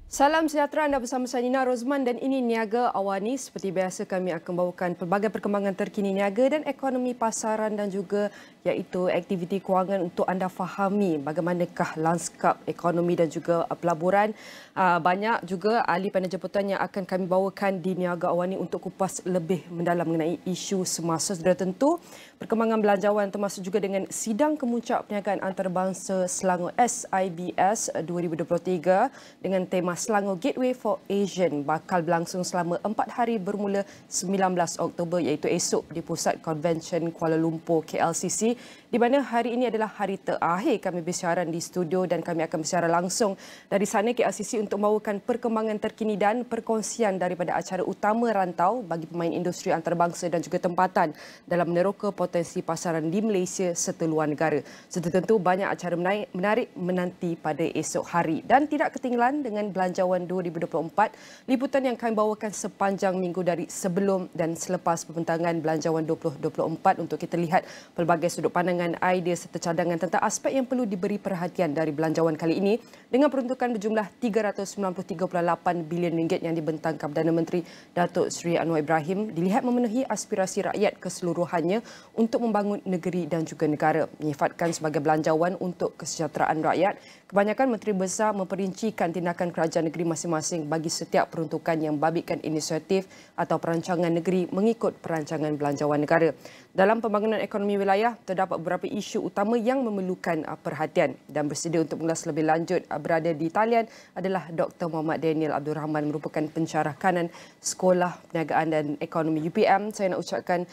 Salam sejahtera, anda bersama saya Nina Rozman dan ini Niaga AWANI. Seperti biasa kami akan bawakan pelbagai perkembangan terkini niaga dan ekonomi pasaran dan juga iaitu aktiviti kewangan untuk anda fahami bagaimanakah lanskap ekonomi dan juga pelaburan. Banyak juga ahli pandai jemputan yang akan kami bawakan di Niaga AWANI untuk kupas lebih mendalam mengenai isu semasa. Sudah tentu perkembangan belanjawan termasuk juga dengan sidang kemuncak perniagaan antarabangsa Selangor SIBS 2023 dengan tema Selangor Gateway for Asian bakal berlangsung selama 4 hari bermula 19 Oktober iaitu esok di Pusat Konvensyen Kuala Lumpur KLCC, di mana hari ini adalah hari terakhir kami bersiaran di studio dan kami akan bersiaran langsung dari sana KLCC untuk membawakan perkembangan terkini dan perkongsian daripada acara utama rantau bagi pemain industri antarabangsa dan juga tempatan dalam meneroka potensi pasaran di Malaysia serta luar negara. Serta tentu banyak acara menarik menanti pada esok hari dan tidak ketinggalan dengan Belanjawan 2024, liputan yang kami bawakan sepanjang minggu dari sebelum dan selepas pembentangan Belanjawan 2024 untuk kita lihat pelbagai sudut pandangan, idea serta cadangan tentang aspek yang perlu diberi perhatian dari belanjawan kali ini dengan peruntukan berjumlah RM393.8 bilion yang dibentangkan Perdana Menteri Datuk Seri Anwar Ibrahim dilihat memenuhi aspirasi rakyat keseluruhannya untuk membangun negeri dan juga negara. Menyifatkan sebagai belanjawan untuk kesejahteraan rakyat, kebanyakan Menteri Besar memperincikan tindakan kerajaan negeri masing-masing bagi setiap peruntukan yang babitkan inisiatif atau perancangan negeri mengikut perancangan belanjawan negara. Dalam pembangunan ekonomi wilayah, terdapat beberapa isu utama yang memerlukan perhatian dan bersedia untuk mengulas lebih lanjut berada di talian adalah Dr. Muhammad Daniel Abdul Rahman merupakan pensyarah kanan Sekolah Perniagaan dan Ekonomi UPM. Saya nak ucapkan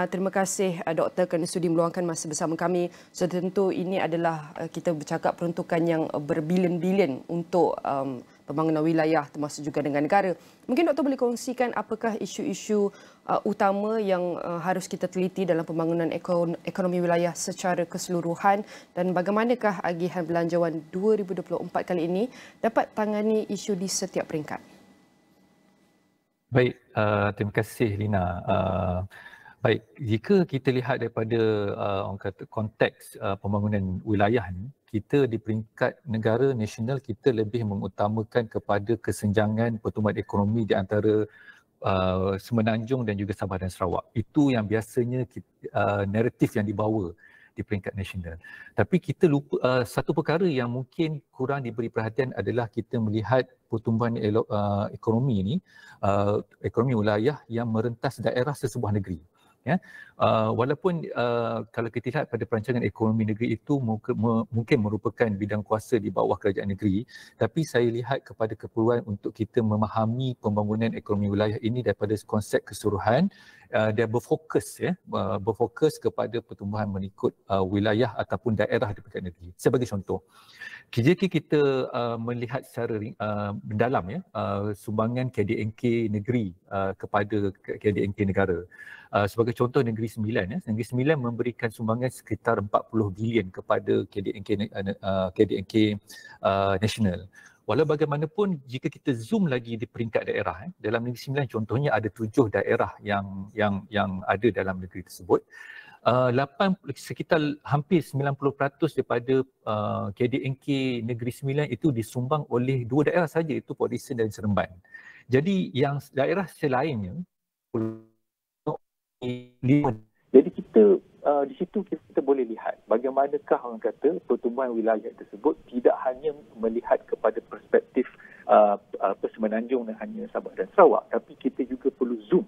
terima kasih Doktor kerana sudi meluangkan masa bersama kami. So tentu ini adalah kita bercakap peruntukan yang berbilion-bilion untuk pembangunan wilayah termasuk juga dengan negara. Mungkin Doktor boleh kongsikan apakah isu-isu utama yang harus kita teliti dalam pembangunan ekonomi wilayah secara keseluruhan dan bagaimanakah agihan Belanjawan 2024 kali ini dapat tangani isu di setiap peringkat. Baik, terima kasih Lina. Baik, jika kita lihat daripada orang kata konteks pembangunan wilayah ni, kita di peringkat negara nasional kita lebih mengutamakan kepada kesenjangan pertumbuhan ekonomi di antara Semenanjung dan juga Sabah dan Sarawak. Itu yang biasanya naratif yang dibawa di peringkat nasional. Tapi kita lupa satu perkara yang mungkin kurang diberi perhatian adalah kita melihat pertumbuhan ekonomi ini, ekonomi wilayah yang merentas daerah sesebuah negeri. Ya, walaupun kalau kita lihat pada perancangan ekonomi negeri itu mungkin merupakan bidang kuasa di bawah kerajaan negeri, tapi saya lihat kepada keperluan untuk kita memahami pembangunan ekonomi wilayah ini daripada konsep keseluruhan dia berfokus kepada pertumbuhan mengikut wilayah ataupun daerah di peringkat negeri. Sebagai contoh, jika kita melihat secara mendalam sumbangan KDNK negeri kepada KDNK negara. Sebagai contoh Negeri Sembilan, Negeri Sembilan memberikan sumbangan sekitar 40 bilion kepada KDNK nasional. Walau bagaimanapun jika kita zoom lagi di peringkat daerah, dalam Negeri Sembilan contohnya ada 7 daerah yang ada dalam negeri tersebut. Sekitar hampir 90% daripada KDNK Negeri Sembilan itu disumbang oleh 2 daerah saja, iaitu Port Dickson dan Seremban. Jadi yang daerah selainnya jadi kita di situ kita boleh lihat bagaimanakah orang kata pertumbuhan wilayah tersebut tidak hanya melihat kepada perspektif Semenanjung dan hanya Sabah dan Sarawak, tapi kita juga perlu zoom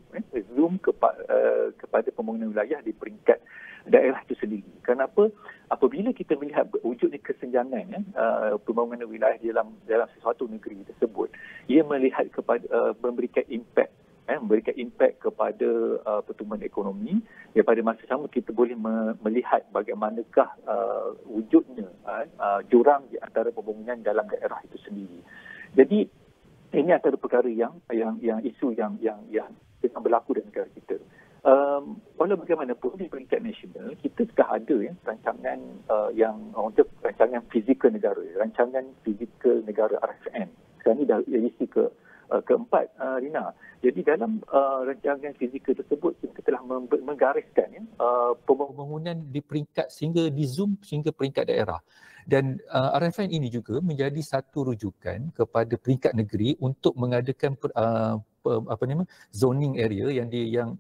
kepada pembangunan wilayah di peringkat daerah itu sendiri. Kenapa? Apabila kita melihat wujudnya kesenjangan pembangunan wilayah dalam sesuatu negeri tersebut, ia melihat kepada memberikan impact kepada pertumbuhan ekonomi. Daripada masa sama kita boleh melihat bagaimanakah wujudnya jurang di antara pembangunan dalam daerah itu sendiri. Jadi ini antara perkara yang isu yang tengah berlaku dalam negara kita. Walau bagaimanapun di peringkat nasional kita sudah ada rancangan rancangan fizikal negara, rancangan fizikal negara RFN. Sekarang ini dah isi ke keempat, Rina. Jadi dalam rancangan fizikal tersebut kita telah menggariskan pembangunan di peringkat sehingga di zoom sehingga peringkat daerah. Dan RFN ini juga menjadi satu rujukan kepada peringkat negeri untuk mengadakan zoning area yang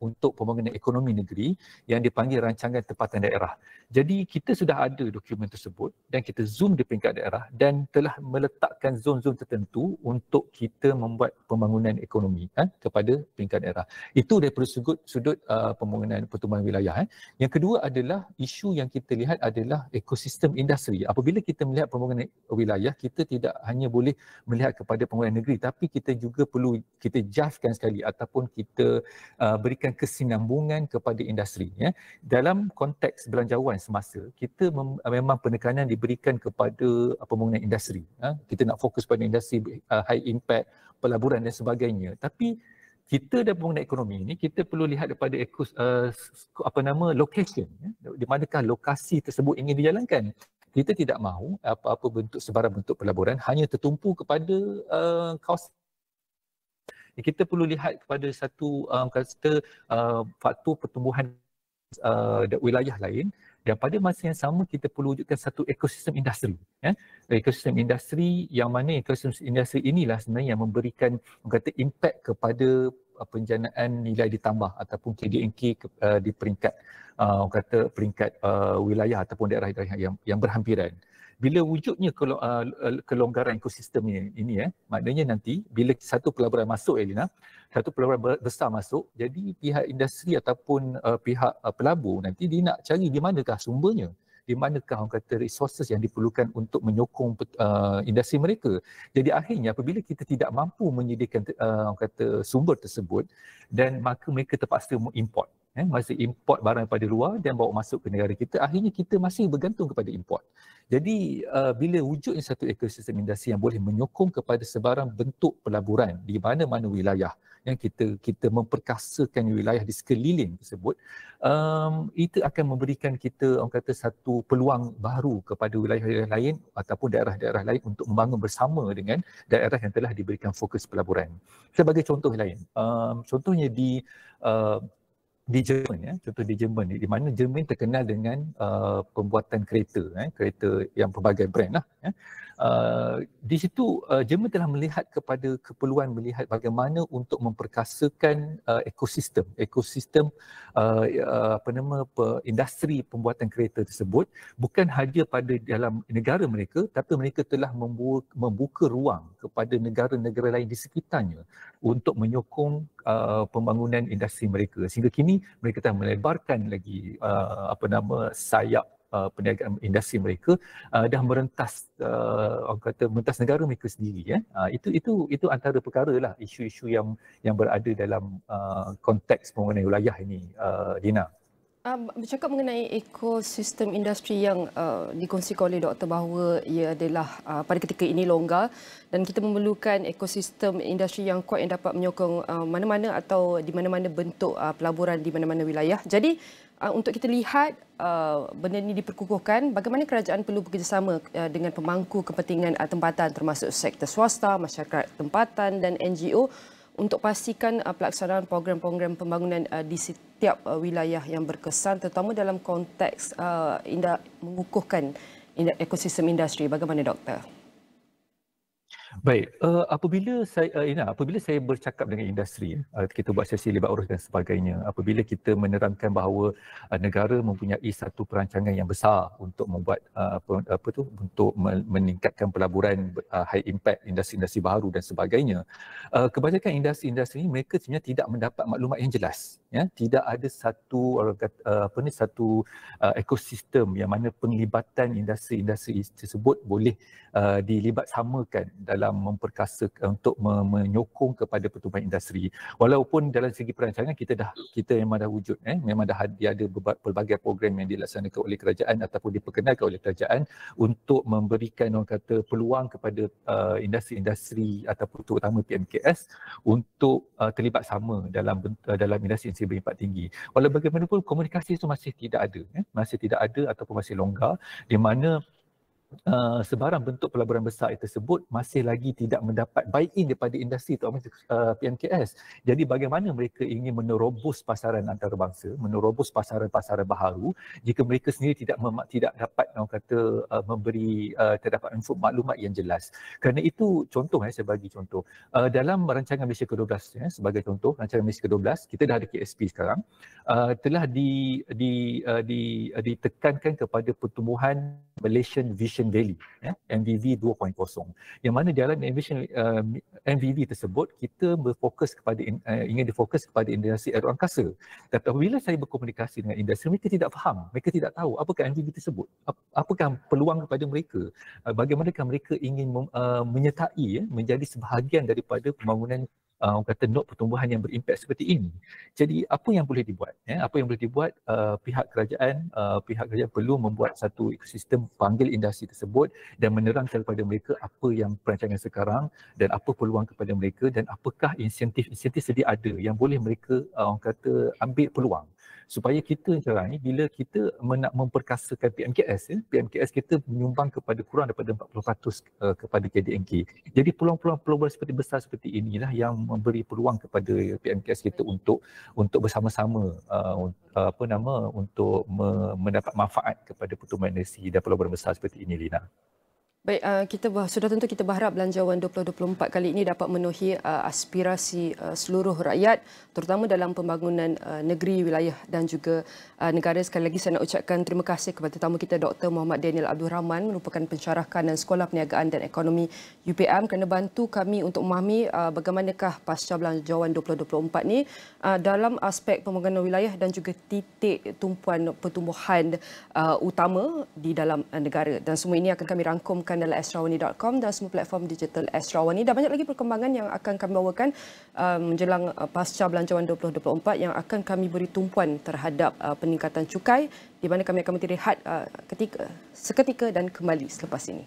untuk pembangunan ekonomi negeri yang dipanggil rancangan tempatan daerah. Jadi kita sudah ada dokumen tersebut dan kita zoom di peringkat daerah dan telah meletakkan zon-zon tertentu untuk kita membuat pembangunan ekonomi kepada peringkat daerah. Itu daripada sudut pembangunan pertumbuhan wilayah. Yang kedua adalah isu yang kita lihat adalah ekosistem industri. Apabila kita melihat pembangunan wilayah, kita tidak hanya boleh melihat kepada pembangunan negeri, tapi kita juga perlu kita jivekan sekali ataupun kita berikan kesinambungan kepada industri. Dalam konteks belanjawan semasa, kita memang penekanan diberikan kepada pembangunan industri. Kita nak fokus pada industri high impact, pelaburan dan sebagainya. Tapi kita dalam pembangunan ekonomi ini, kita perlu lihat daripada location. Di manakah lokasi tersebut ingin dijalankan. Kita tidak mahu apa-apa bentuk sebarang bentuk pelaburan hanya tertumpu kepada kawasan. Kita perlu lihat kepada satu faktor pertumbuhan wilayah lain, dan pada masa yang sama kita perlu wujudkan satu ekosistem industri. Ekosistem industri yang mana ekosistem industri inilah sebenarnya yang memberikan impact kepada penjanaan nilai ditambah ataupun KDNK di peringkat peringkat wilayah ataupun daerah-daerah yang berhampiran. Bila wujudnya kelonggaran ekosistem ini maknanya nanti bila satu pelaburan masuk, Elina, satu pelaburan besar masuk, jadi pihak industri ataupun pihak pelabur nanti dia nak cari di manakah sumbernya, di manakah resources yang diperlukan untuk menyokong industri mereka. Jadi akhirnya apabila kita tidak mampu menyediakan sumber tersebut, dan maka mereka terpaksa mengimport. Masih import barang daripada luar dan bawa masuk ke negara kita, akhirnya kita masih bergantung kepada import. Jadi bila wujudnya satu ekosistem industri yang boleh menyokong kepada sebarang bentuk pelaburan di mana-mana wilayah, yang kita memperkasakan wilayah di sekeliling tersebut, itu akan memberikan kita satu peluang baru kepada wilayah-wilayah lain ataupun daerah-daerah lain untuk membangun bersama dengan daerah yang telah diberikan fokus pelaburan. Sebagai contoh lain, contohnya di Jerman, contoh di Jerman, di mana Jerman terkenal dengan pembuatan kereta yang pelbagai brand lah. Di situ Jerman telah melihat kepada keperluan melihat bagaimana untuk memperkasakan ekosistem industri pembuatan kereta tersebut, bukan sahaja pada dalam negara mereka, tapi mereka telah membuka ruang kepada negara-negara lain di sekitarnya untuk menyokong pembangunan industri mereka, sehingga kini mereka telah melebarkan lagi sayap perniagaan industri mereka dah merentas merentas negara mereka sendiri. Itu antara perkara lah, isu-isu yang berada dalam konteks pembangunan wilayah ini, Dina. Bercakap mengenai ekosistem industri yang dikongsikan oleh Doktor bahawa ia adalah pada ketika ini longgar dan kita memerlukan ekosistem industri yang kuat yang dapat menyokong mana-mana atau di mana-mana bentuk pelaburan di mana-mana wilayah. Jadi untuk kita lihat benda ini diperkukuhkan, bagaimana kerajaan perlu bekerjasama dengan pemangku kepentingan tempatan termasuk sektor swasta, masyarakat tempatan dan NGO untuk pastikan pelaksanaan program-program pembangunan di setiap wilayah yang berkesan, terutama dalam konteks mengukuhkan ekosistem industri. Bagaimana, Doktor? Baik, apabila saya bercakap dengan industri, kita buat sesi libat urus dan sebagainya, apabila kita menerangkan bahawa negara mempunyai satu perancangan yang besar untuk membuat untuk meningkatkan pelaburan high impact, industri-industri baru dan sebagainya, kebanyakan industri-industri ini mereka sebenarnya tidak mendapat maklumat yang jelas. Tidak ada satu ekosistem yang mana penglibatan industri-industri tersebut boleh dilibat samakan dalam memperkasakan untuk menyokong kepada pertumbuhan industri. Walaupun dalam segi perancangan kita memang dah wujud, memang dah ada pelbagai program yang dilaksanakan oleh kerajaan ataupun diperkenalkan oleh kerajaan untuk memberikan peluang kepada industri-industri ataupun terutama PMKS untuk terlibat sama dalam industri yang berimpak tinggi. Walau bagaimanapun komunikasi itu masih tidak ada ataupun masih longgar, di mana sebarang bentuk pelaburan besar tersebut masih lagi tidak mendapat buy-in daripada industri terutama PMKS. Jadi bagaimana mereka ingin menerobos pasaran antarabangsa, menerobos pasaran-pasaran baharu jika mereka sendiri tidak dapat memberi terdapat maklumat yang jelas. Kerana itu contoh saya bagi contoh. Dalam rancangan Malaysia ke-12 sebagai contoh, rancangan Malaysia ke-12 kita dah ada KSP sekarang, telah ditekankan kepada pertumbuhan Malaysian Vision Valley, MVV 2.0, yang mana dalam MVV tersebut kita ingin difokus kepada industri aeroangkasa. Tapi apabila saya berkomunikasi dengan industri, mereka tidak faham, mereka tidak tahu apakah MVV tersebut, apakah peluang kepada mereka, bagaimanakah mereka ingin menyertai menjadi sebahagian daripada pembangunan nod pertumbuhan yang berimpak seperti ini. Jadi apa yang boleh dibuat? Apa yang boleh dibuat? Pihak kerajaan perlu membuat satu ekosistem, panggil industri tersebut dan menerangkan kepada mereka apa yang perancangan sekarang dan apa peluang kepada mereka dan apakah insentif sedia ada yang boleh mereka ambil peluang. Supaya kita sekarang ni bila kita nak memperkasakan PMKS kita menyumbang kepada kurang daripada 40% kepada KDNK. Jadi peluang-peluang seperti besar seperti inilah yang memberi peluang kepada PMKS kita untuk bersama-sama untuk mendapat manfaat kepada pertumbuhan industri dan pelaburan besar seperti ini, Lina. Baik, sudah tentu kita berharap Belanjawan 2024 kali ini dapat memenuhi aspirasi seluruh rakyat, terutama dalam pembangunan negeri, wilayah dan juga negara. Sekali lagi saya nak ucapkan terima kasih kepada tetamu kita Dr. Muhammad Daniel Abdul Rahman, merupakan pensyarah kanan Sekolah Perniagaan dan Ekonomi UPM, kerana bantu kami untuk memahami bagaimanakah Pasca Belanjawan 2024 ni dalam aspek pembangunan wilayah dan juga titik tumpuan pertumbuhan utama di dalam negara. Dan semua ini akan kami rangkumkan dalam astrawani.com dan semua platform digital Astrawani. Dan banyak lagi perkembangan yang akan kami bawakan menjelang Pasca Belanjawan 2024 yang akan kami beri tumpuan terhadap peningkatan cukai, di mana kami akan berrehat seketika dan kembali selepas ini.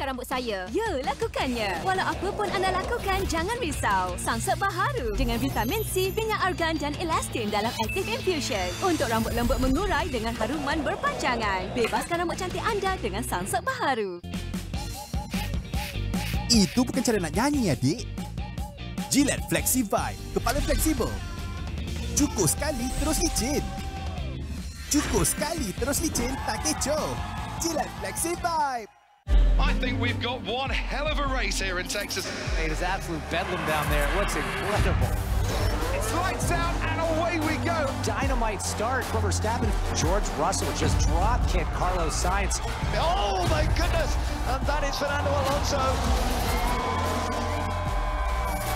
Rambut saya. Ya, lakukannya. Walau apa pun anda lakukan, jangan risau. Sunset baharu dengan vitamin C, minyak argan dan elastin dalam Active Infusion untuk rambut lembut mengurai dengan haruman berpanjangan. Bebaskan rambut cantik anda dengan Sunset baharu. Itu bukan cara nak nyanyi, adik. Gillette Flexi Vibe, kepala fleksibel. Cukup sekali terus licin. Cukup sekali terus licin, tak kecoh. Gillette Flexi Vibe. I think we've got one hell of a race here in Texas. It is absolute bedlam down there. It looks incredible. It's lights out and away we go. Dynamite start from Verstappen. George Russell just drop kicked Carlos Sainz. Oh my goodness! And that is Fernando Alonso.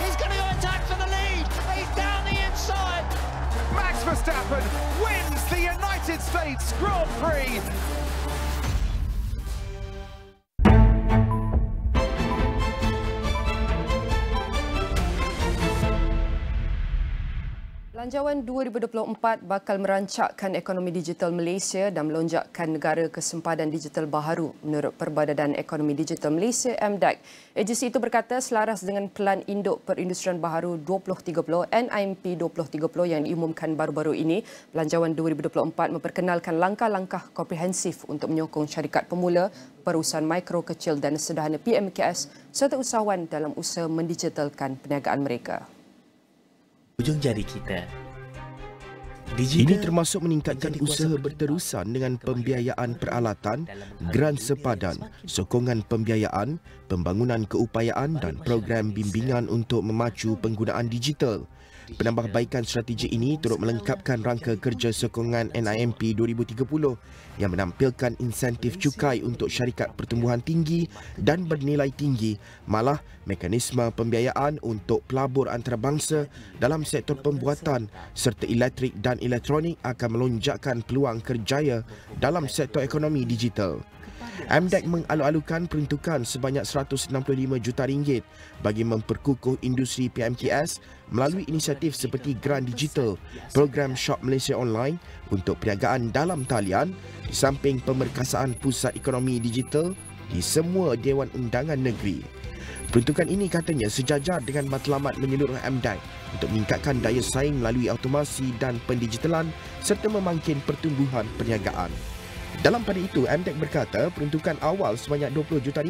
He's going to go attack for the lead. He's down the inside. Max Verstappen wins the United States Grand Prix. Belanjawan 2024 bakal merancakkan ekonomi digital Malaysia dan melonjakkan negara ke sempadan digital baharu menurut Perbadanan Ekonomi Digital Malaysia (MDEC). Agensi itu berkata selaras dengan Pelan Induk Perindustrian Baharu 2030 NIMP 2030 yang diumumkan baru-baru ini, Belanjawan 2024 memperkenalkan langkah-langkah komprehensif untuk menyokong syarikat pemula, perusahaan mikro, kecil dan sederhana PMKS serta usahawan dalam usaha mendigitalkan perniagaan mereka. Ujung jari kita. Ini termasuk meningkatkan usaha berterusan dengan pembiayaan peralatan, grant sepadan, sokongan pembiayaan, pembangunan keupayaan dan program bimbingan untuk memacu penggunaan digital. Penambahbaikan strategi ini turut melengkapkan rangka kerja sokongan NIMP 2030 yang menampilkan insentif cukai untuk syarikat pertumbuhan tinggi dan bernilai tinggi, malah mekanisme pembiayaan untuk pelabur antarabangsa dalam sektor pembuatan serta elektrik dan elektronik akan melonjakkan peluang kerjaya dalam sektor ekonomi digital. MDEC mengalu-alukan peruntukan sebanyak RM165 juta bagi memperkukuh industri PMKS melalui inisiatif seperti Grant Digital, program Shop Malaysia Online untuk perniagaan dalam talian di samping pemerkasaan pusat ekonomi digital di semua Dewan Undangan Negeri. Peruntukan ini katanya sejajar dengan matlamat menyeluruh MDAI untuk meningkatkan daya saing melalui automasi dan pendigitalan serta memangkin pertumbuhan perniagaan. Dalam pada itu, MDAI berkata peruntukan awal sebanyak RM20 juta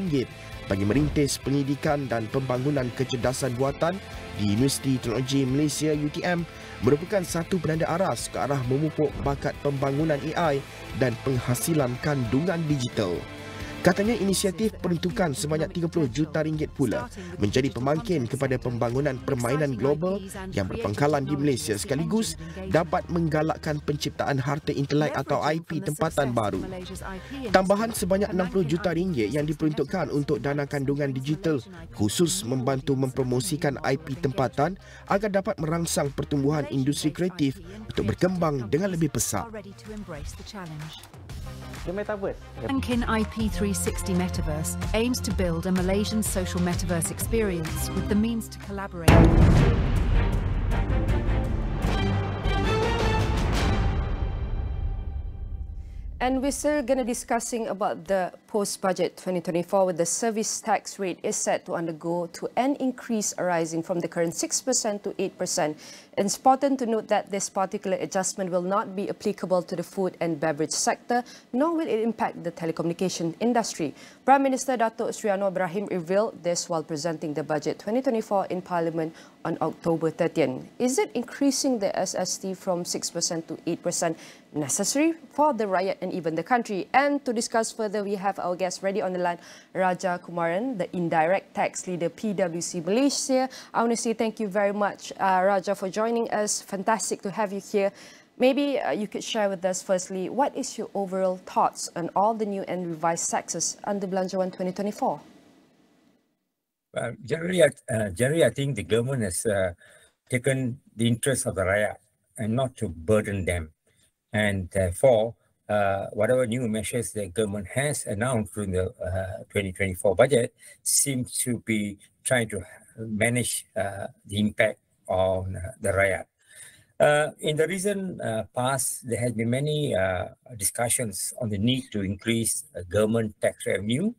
bagi merintis pendidikan dan pembangunan kecerdasan buatan di Universiti Teknologi Malaysia UTM merupakan satu penanda aras ke arah memupuk bakat pembangunan AI dan penghasilan kandungan digital. Katanya inisiatif peruntukan sebanyak RM30 juta pula menjadi pemangkin kepada pembangunan permainan global yang berpangkalan di Malaysia sekaligus dapat menggalakkan penciptaan harta intelek atau IP tempatan baru. Tambahan sebanyak RM60 juta yang diperuntukkan untuk dana kandungan digital khusus membantu mempromosikan IP tempatan agar dapat merangsang pertumbuhan industri kreatif untuk berkembang dengan lebih pesat. The metaverse. Lankin IP360 Metaverse aims to build a Malaysian social metaverse experience with the means to collaborate. And we're still going to discussing about the post-budget 2024 with the service tax rate is set to undergo to an increase arising from the current 6% to 8%. It's important to note that this particular adjustment will not be applicable to the food and beverage sector, nor will it impact the telecommunication industry. Prime Minister Datuk Sri Anwar Ibrahim revealed this while presenting the budget 2024 in Parliament on October 13. Is it increasing the SST from 6% to 8% necessary for the rakyat and even the country? And to discuss further, we have our guest ready on the line, Raja Kumaran, the indirect tax leader, PwC Malaysia. I want to say thank you very much, Raja, for joining us. Fantastic to have you here. Maybe you could share with us firstly, what is your overall thoughts on all the new and revised taxes under Belanjawan 2024? Generally, I think the government has taken the interest of the rakyat and not to burden them. And therefore, whatever new measures the government has announced during the 2024 budget seems to be trying to manage the impact on the rakyat. In the recent past, there has been many discussions on the need to increase government tax revenue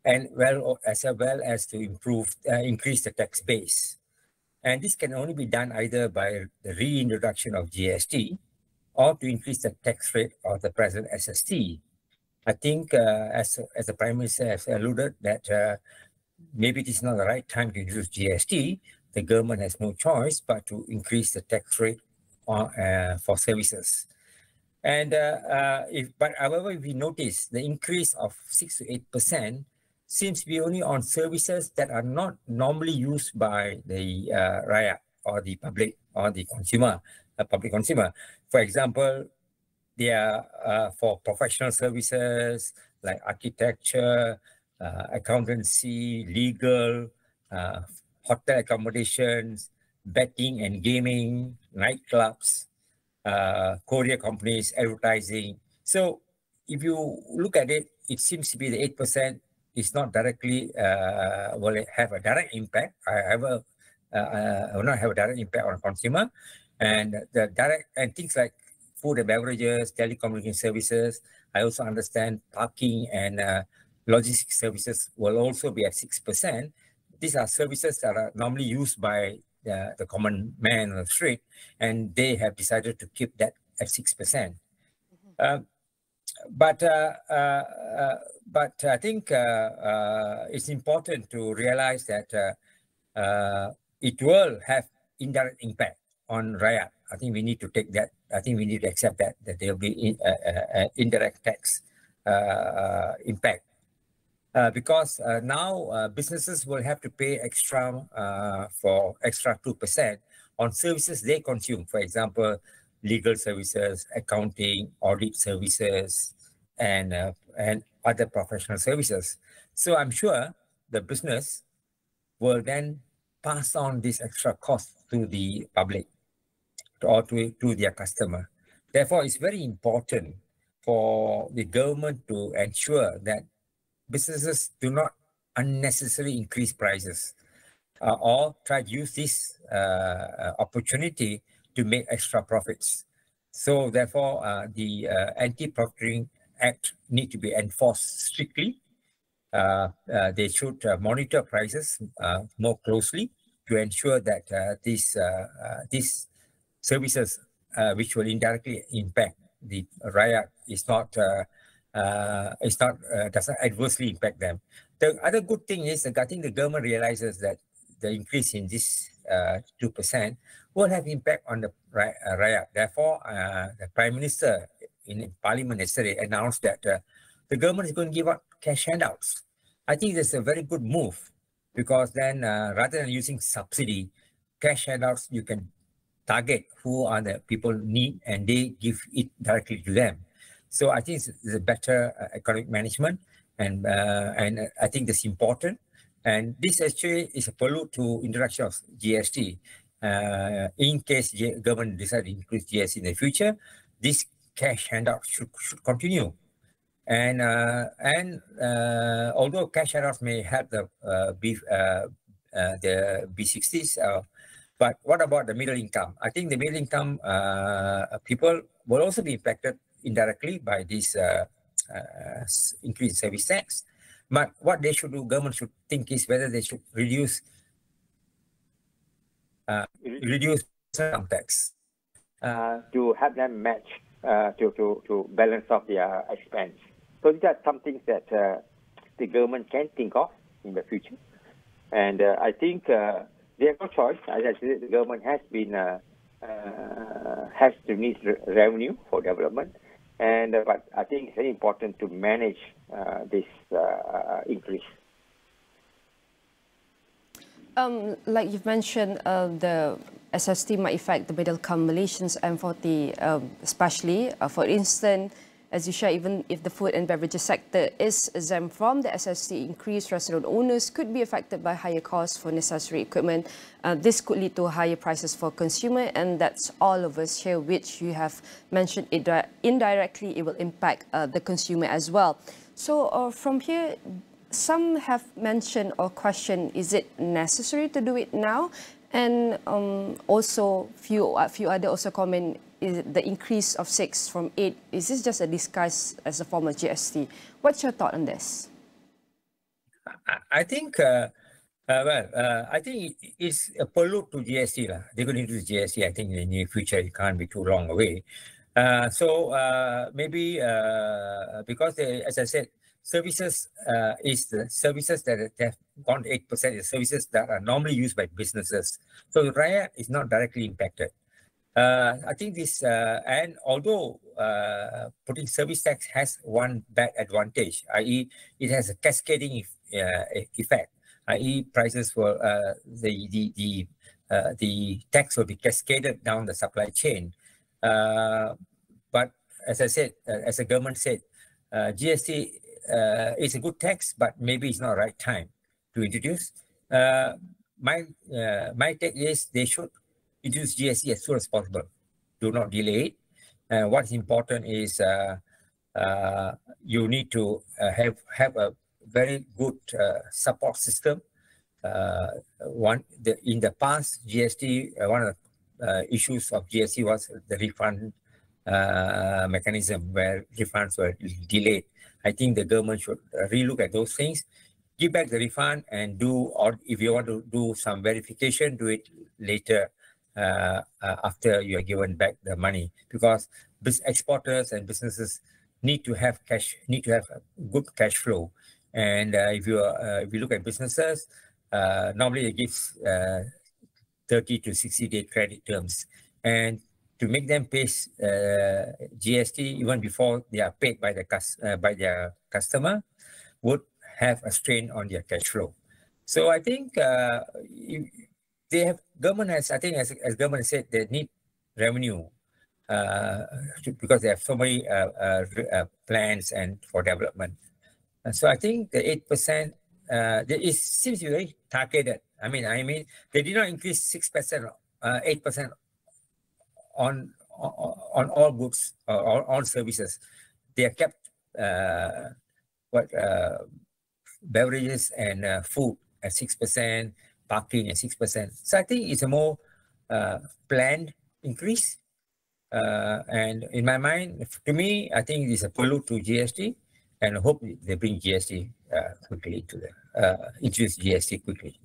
and as well as to increase the tax base. And this can only be done either by the reintroduction of GST or to increase the tax rate of the present SST. I think as the Prime Minister has alluded that maybe it is not the right time to introduce GST. The government has no choice but to increase the tax rate for services. And however, if we notice the increase of 6 to 8% seems to be only on services that are not normally used by the rakyat or the public or the consumer, public consumer. For example, they are for professional services like architecture, accountancy, legal, hotel accommodations, betting and gaming, nightclubs, courier companies, advertising. So if you look at it, it seems to be the 8% is not directly, will it have a direct impact. Will not have a direct impact on consumer. And the direct and things like food and beverages, telecommunication services. I also understand parking and logistics services will also be at 6%. These are services that are normally used by the common man on the street, and they have decided to keep that at 6%. But I think it's important to realize that it will have indirect impact on rakyat. I think we need to take that. I think we need to accept that there will be indirect tax impact. Because now businesses will have to pay extra for extra 2% on services they consume. For example, legal services, accounting, audit services, and other professional services. So I'm sure the business will then pass on this extra cost to the public or to their customer. Therefore, it's very important for the government to ensure that businesses do not unnecessarily increase prices or try to use this opportunity to make extra profits. So therefore, the Anti-Profiteering Act need to be enforced strictly, they should monitor prices more closely to ensure that these services, which will indirectly impact the rakyat, doesn't adversely impact them. The other good thing is that I think the government realizes that the increase in this 2% will have impact on the rakyat. Therefore, the Prime Minister in Parliament yesterday announced that the government is going to give out cash handouts. I think that's a very good move, because then rather than using subsidy, cash handouts, you can target who are the people need and they give it directly to them. So I think it's a better economic management, and I think that's important. And this actually is a prelude to introduction of GST. In case government decide to increase GST in the future, this cash handout should continue. And although cash handouts may help the B60s, but what about the middle income? I think the middle income people will also be impacted indirectly by this increased service tax. But what they should do, government should think, is whether they should reduce income tax to help them match to balance off their expense. So these are some things that the government can think of in the future, and I think they have no choice. As I said, the government has to need revenue for development, and but I think it's very important to manage this increase. Like you've mentioned, the SST might affect the middle-income Malaysians, M40 especially. For instance, as you share, even if the food and beverages sector is exempt from the SST increase, restaurant owners could be affected by higher costs for necessary equipment. This could lead to higher prices for consumer, and that's all of us here, which you have mentioned indirectly, it will impact the consumer as well. So from here, some have mentioned or questioned, is it necessary to do it now? And also, few other also comment, is the increase of 6 from 8, is this just a disguise as a form of GST? What's your thought on this? I think, I think it's a prelude to GST. They're going to introduce GST, I think, in the near future. It can't be too long away. Maybe because, as I said, services is the services that have gone 8%, the services that are normally used by businesses. So the rakyat is not directly impacted. I think this, and although putting service tax has one bad advantage, i.e. it has a cascading effect, i.e. prices will, the tax will be cascaded down the supply chain. But as I said, as the government said, GST is a good tax, but maybe it's not the right time to introduce. My take is they should introduce GST as soon as possible. Do not delay it. What's important is you need to have a very good support system. In the past, GST, one of the issues of GST was the refund mechanism where refunds were delayed. I think the government should relook at those things, give back the refund, and do, or if you want to do some verification, do it later after you are given back the money, because exporters and businesses need to have cash, need to have a good cash flow. And if you look at businesses, normally it gives 30 to 60-day credit terms, and to make them pay GST even before they are paid by their customer would have a strain on their cash flow. So I think government has, I think as government said, they need revenue because they have so many plans and for development. And so I think the 8%, it seems to be very targeted. I mean, they did not increase 6%, 8% on all goods or all services. They are kept beverages and food at 6%, parking at 6%. So I think it's a more planned increase. And in my mind, to me, I think it's a prelude to GST, and I hope they bring GST quickly to introduce GST quickly.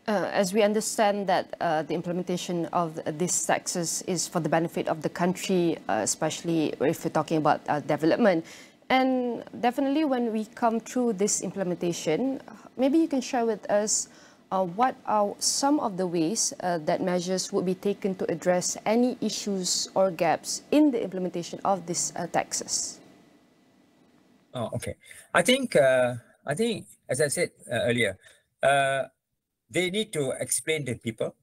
As we understand that the implementation of these taxes is for the benefit of the country, especially if we're talking about development. And definitely when we come through this implementation, maybe you can share with us what are some of the ways that measures would be taken to address any issues or gaps in the implementation of these taxes? Oh, okay. I think, as I said earlier, they need to explain to people.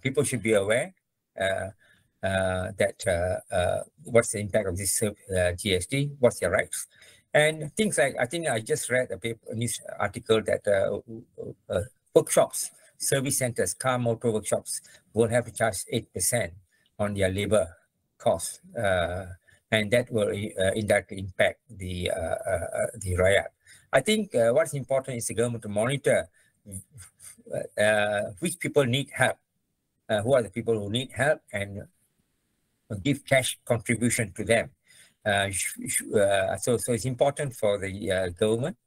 People should be aware that what's the impact of this GST, what's their rights. And things like, I think I just read a news article that workshops, service centers, car motor workshops will have to charge 8% on their labor costs. And that will indirectly impact the rakyat. I think what's important is the government to monitor which people need help, who are the people who need help, and give cash contribution to them. So it's important for the government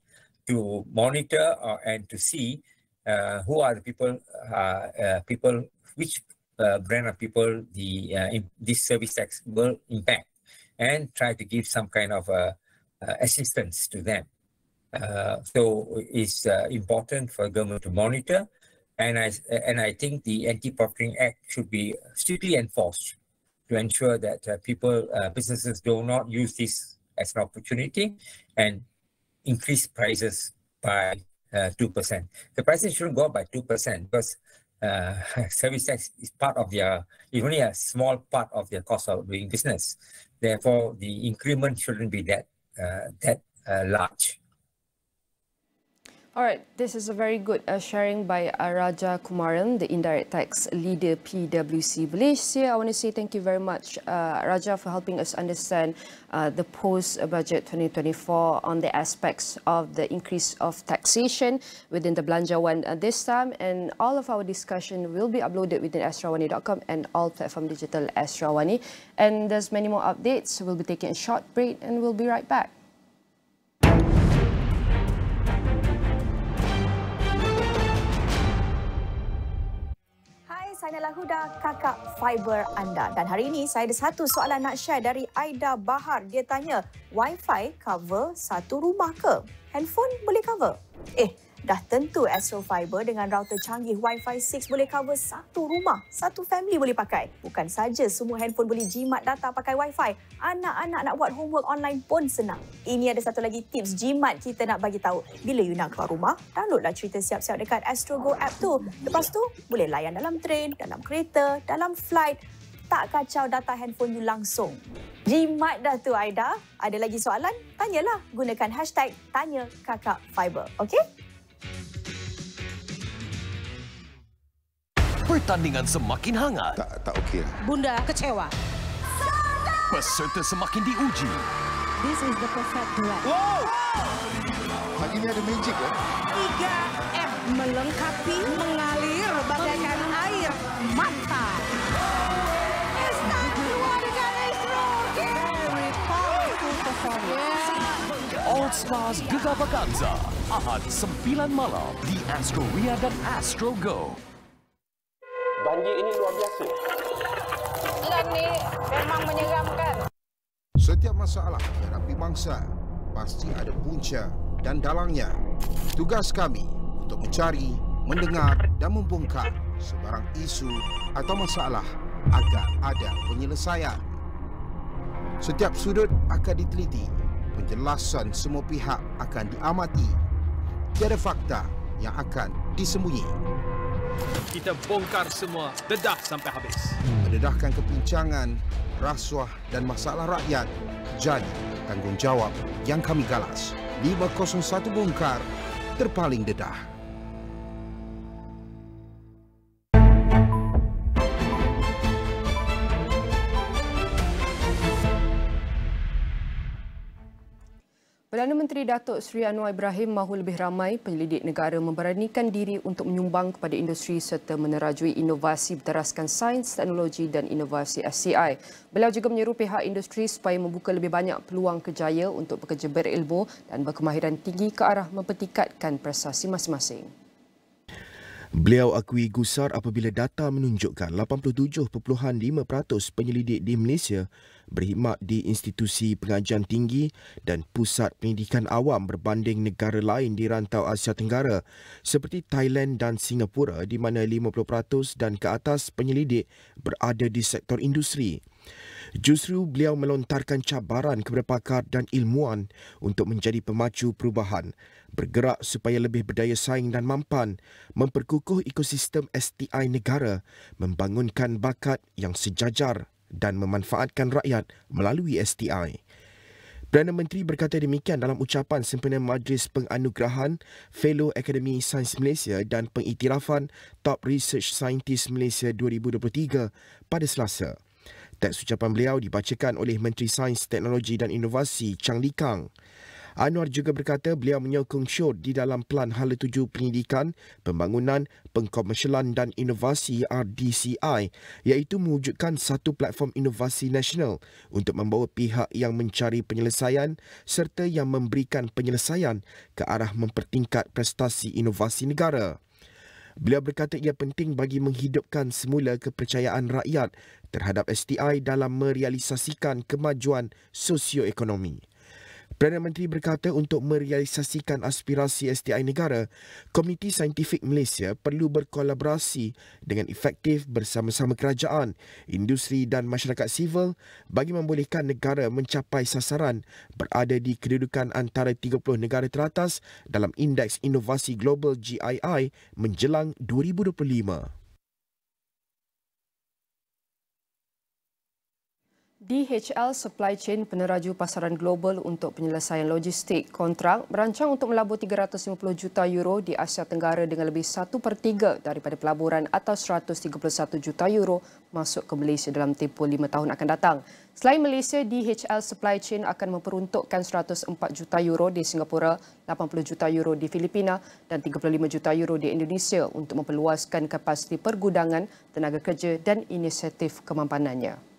to monitor and to see who are the people, which brand of people this service tax will impact, and try to give some kind of assistance to them. So it's important for government to monitor, and I think the Anti-Profiting Act should be strictly enforced to ensure that businesses do not use this as an opportunity and increase prices by 2%. The prices shouldn't go up by 2% because service tax is part of only a small part of their cost of doing business. Therefore, the increment shouldn't be that large. All right, this is a very good sharing by Raja Kumaran, the Indirect Tax Leader, PwC Malaysia. I want to say thank you very much, Raja, for helping us understand the post-budget 2024 on the aspects of the increase of taxation within the Belanjawan this time. And all of our discussion will be uploaded within astrawani.com and all platform digital Astrawani. And there's many more updates. We'll be taking a short break and we'll be right back. Saya adalah Huda, kakak fiber anda. Dan hari ini saya ada satu soalan nak share dari Aida Bahar. Dia tanya, Wi-Fi cover satu rumah ke? Handphone boleh cover? Dah tentu Astro Fiber dengan router canggih Wi-Fi 6 boleh cover satu rumah, satu family boleh pakai. Bukan saja semua handphone boleh jimat data pakai Wi-Fi. Anak-anak nak buat homework online pun senang. Ini ada satu lagi tips jimat kita nak bagi tahu. Bila you nak keluar rumah, downloadlah cerita siap-siap dekat Astro Go app tu. Lepas tu, boleh layan dalam train, dalam kereta, dalam flight. Tak kacau data handphone you langsung. Jimat dah tu Aida. Ada lagi soalan? Tanyalah. Gunakan hashtag Tanya Kakak Fiber. Okey? Pertandingan semakin hangat. Tak okey. Bunda kecewa. Peserta semakin diuji. This is the perfect duet. Wow! Hari ini ada magic ya. 3M melengkapi, mengalir bagaikan air mata. Kesan keluar dengan Astro. Very powerful performance. All Stars Gegar Vaganza. Ahad 9 malam di Astro Ria dan Astro Go. Banjir ini luar biasa. Lan ni memang menyeramkan. Setiap masalah dihadapi bangsa pasti ada punca dan dalangnya. Tugas kami untuk mencari, mendengar dan membongkar sebarang isu atau masalah agar ada penyelesaian. Setiap sudut akan diteliti, penjelasan semua pihak akan diamati. Tiada fakta yang akan disembunyi. Kita bongkar semua, dedah sampai habis. Mendedahkan kepincangan, rasuah dan masalah rakyat jadi tanggungjawab yang kami galas. 501 bongkar, terpaling dedah. Perdana Menteri Datuk Seri Anwar Ibrahim mahu lebih ramai penyelidik negara memberanikan diri untuk menyumbang kepada industri serta menerajui inovasi berteraskan sains, teknologi dan inovasi SCI. Beliau juga menyeru pihak industri supaya membuka lebih banyak peluang kerjaya untuk pekerja berilmu dan berkemahiran tinggi ke arah mempertingkatkan prestasi masing-masing. Beliau akui gusar apabila data menunjukkan 87.5% penyelidik di Malaysia berkhidmat di institusi pengajian tinggi dan pusat pendidikan awam berbanding negara lain di rantau Asia Tenggara seperti Thailand dan Singapura di mana 50% dan ke atas penyelidik berada di sektor industri. Justru beliau melontarkan cabaran kepada pakar dan ilmuwan untuk menjadi pemacu perubahan, bergerak supaya lebih berdaya saing dan mampan, memperkukuh ekosistem STI negara, membangunkan bakat yang sejajar dan memanfaatkan rakyat melalui STI. Perdana Menteri berkata demikian dalam ucapan sempena Majlis Penganugerahan Fellow Akademi Sains Malaysia dan Pengiktirafan Top Research Scientist Malaysia 2023 pada Selasa. Teks ucapan beliau dibacakan oleh Menteri Sains, Teknologi dan Inovasi Chang Lee Kang. Anwar juga berkata beliau menyokong syur di dalam Pelan Hala 7 Pendidikan, Pembangunan, Pengkomersialan dan Inovasi RDCI iaitu mewujudkan satu platform inovasi nasional untuk membawa pihak yang mencari penyelesaian serta yang memberikan penyelesaian ke arah mempertingkat prestasi inovasi negara. Beliau berkata ia penting bagi menghidupkan semula kepercayaan rakyat terhadap STI dalam merealisasikan kemajuan sosioekonomi. Perdana Menteri berkata untuk merealisasikan aspirasi STI negara, Komiti Saintifik Malaysia perlu berkolaborasi dengan efektif bersama-sama kerajaan, industri dan masyarakat sivil bagi membolehkan negara mencapai sasaran berada di kedudukan antara 30 negara teratas dalam Indeks Inovasi Global GII menjelang 2025. DHL Supply Chain peneraju pasaran global untuk penyelesaian logistik kontrak merancang untuk melabur 350 juta euro di Asia Tenggara dengan lebih 1/3 daripada pelaburan atau 131 juta euro masuk ke Malaysia dalam tempoh 5 tahun akan datang. Selain Malaysia, DHL Supply Chain akan memperuntukkan 104 juta euro di Singapura, 80 juta euro di Filipina dan 35 juta euro di Indonesia untuk memperluaskan kapasiti pergudangan, tenaga kerja dan inisiatif kemampanannya.